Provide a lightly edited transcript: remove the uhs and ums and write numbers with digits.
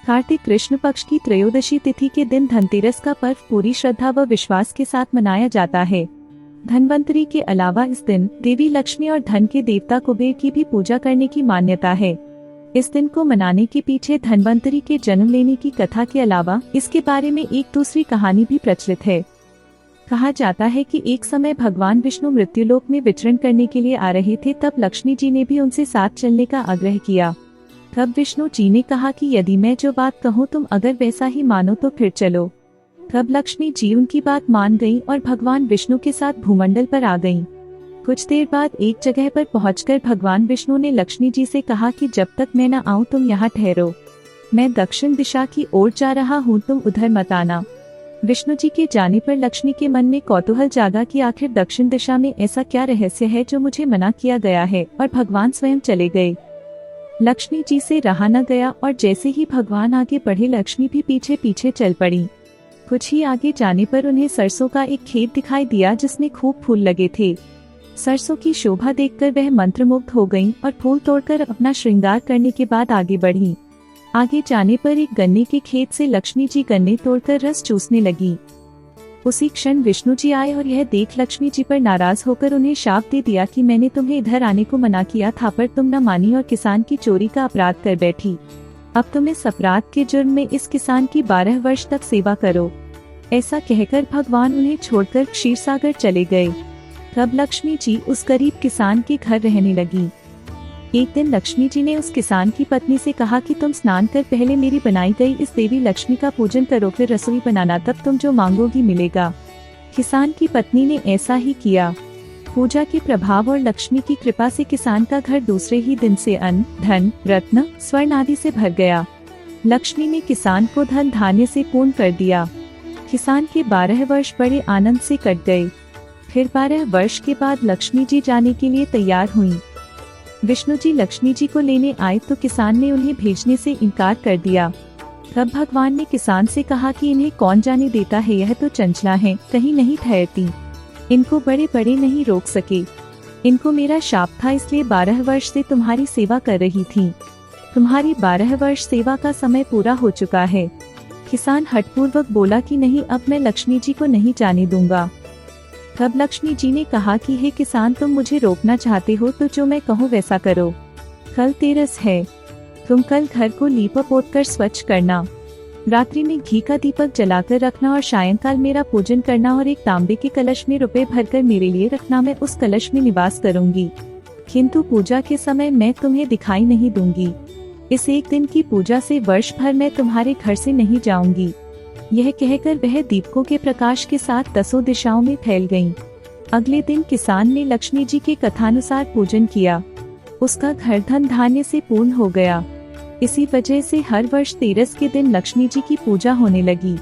कार्तिक कृष्ण पक्ष की त्रयोदशी तिथि के दिन धनतेरस का पर्व पूरी श्रद्धा व विश्वास के साथ मनाया जाता है। धनवंतरी के अलावा इस दिन देवी लक्ष्मी और धन के देवता कुबेर की भी पूजा करने की मान्यता है। इस दिन को मनाने के पीछे धनवंतरी के जन्म लेने की कथा के अलावा इसके बारे में एक दूसरी कहानी भी प्रचलित है। कहा जाता है कि एक समय भगवान विष्णु मृत्युलोक में विचरण करने के लिए आ रहे थे, तब लक्ष्मी जी ने भी उनसे साथ चलने का आग्रह किया। तब विष्णु जी ने कहा कि यदि मैं जो बात कहूँ तुम अगर वैसा ही मानो तो फिर चलो। तब लक्ष्मी जी उनकी बात मान गईं और भगवान विष्णु के साथ भूमंडल पर आ गईं। कुछ देर बाद एक जगह पर पहुंचकर भगवान विष्णु ने लक्ष्मी जी से कहा कि जब तक मैं न आऊं तुम यहाँ ठहरो, मैं दक्षिण दिशा की ओर जा रहा हूँ, तुम उधर मत आना। विष्णु जी के जाने पर लक्ष्मी के मन में कौतूहल जागा कि आखिर दक्षिण दिशा में ऐसा क्या रहस्य है जो मुझे मना किया गया है, और भगवान स्वयं चले गए। लक्ष्मी जी से रहा न गया और जैसे ही भगवान आगे बढ़े लक्ष्मी भी पीछे पीछे चल पड़ी। कुछ ही आगे जाने पर उन्हें सरसों का एक खेत दिखाई दिया जिसमें खूब फूल लगे थे। सरसों की शोभा देखकर वह मंत्रमुग्ध हो गईं और फूल तोड़कर अपना श्रृंगार करने के बाद आगे बढ़ी। आगे जाने पर एक गन्ने के खेत से लक्ष्मी जी गन्ने तोड़कर रस चूसने लगी। उसी क्षण विष्णु जी आए और यह देख लक्ष्मी जी पर नाराज होकर उन्हें शाप दे दिया कि मैंने तुम्हें इधर आने को मना किया था, पर तुम न मानी और किसान की चोरी का अपराध कर बैठी। अब तुम इस अपराध के जुर्म में इस किसान की 12 वर्ष तक सेवा करो। ऐसा कहकर भगवान उन्हें छोड़कर क्षीरसागर चले गए। तब लक्ष्मी जी उस गरीब किसान के घर रहने लगी। एक दिन लक्ष्मी जी ने उस किसान की पत्नी से कहा कि तुम स्नान कर पहले मेरी बनाई गई इस देवी लक्ष्मी का पूजन करो, फिर रसोई बनाना, तब तुम जो मांगोगी मिलेगा। किसान की पत्नी ने ऐसा ही किया। पूजा के प्रभाव और लक्ष्मी की कृपा से किसान का घर दूसरे ही दिन से अन्न, धन, रत्न, स्वर्ण आदि से भर गया। लक्ष्मी ने किसान को धन धान्य से पूर्ण कर दिया। किसान के 12 वर्ष बड़े आनंद से कट गए। फिर 12 वर्ष के बाद लक्ष्मी जी जाने के लिए तैयार हुई। विष्णु जी लक्ष्मी जी को लेने आए तो किसान ने उन्हें भेजने से इनकार कर दिया। तब भगवान ने किसान से कहा कि इन्हें कौन जाने देता है, यह तो चंचला है, कहीं नहीं ठहरती, इनको बड़े बड़े नहीं रोक सके। इनको मेरा शाप था, इसलिए 12 वर्ष से तुम्हारी सेवा कर रही थी। तुम्हारी 12 वर्ष सेवा का समय पूरा हो चुका है। किसान हठपूर्वक बोला कि नहीं, अब मैं लक्ष्मी जी को नहीं जाने दूंगा। तब लक्ष्मी जी ने कहा कि हे किसान, तुम मुझे रोकना चाहते हो तो जो मैं कहूँ वैसा करो। कल तेरस है, तुम कल घर को लीप पोत कर स्वच्छ करना, रात्रि में घी का दीपक जलाकर रखना और सायंकाल मेरा पूजन करना और एक तांबे के कलश में रुपए भरकर मेरे लिए रखना। मैं उस कलश में निवास करूंगी, किंतु पूजा के समय मैं तुम्हें दिखाई नहीं दूंगी। इस एक दिन की पूजा से वर्ष भर मैं तुम्हारे घर से नहीं जाऊंगी। यह कहकर वह दीपकों के प्रकाश के साथ 10 दिशाओं में फैल गईं। अगले दिन किसान ने लक्ष्मी जी के कथानुसार पूजन किया। उसका घर धन धान्य से पूर्ण हो गया। इसी वजह से हर वर्ष तेरस के दिन लक्ष्मी जी की पूजा होने लगी।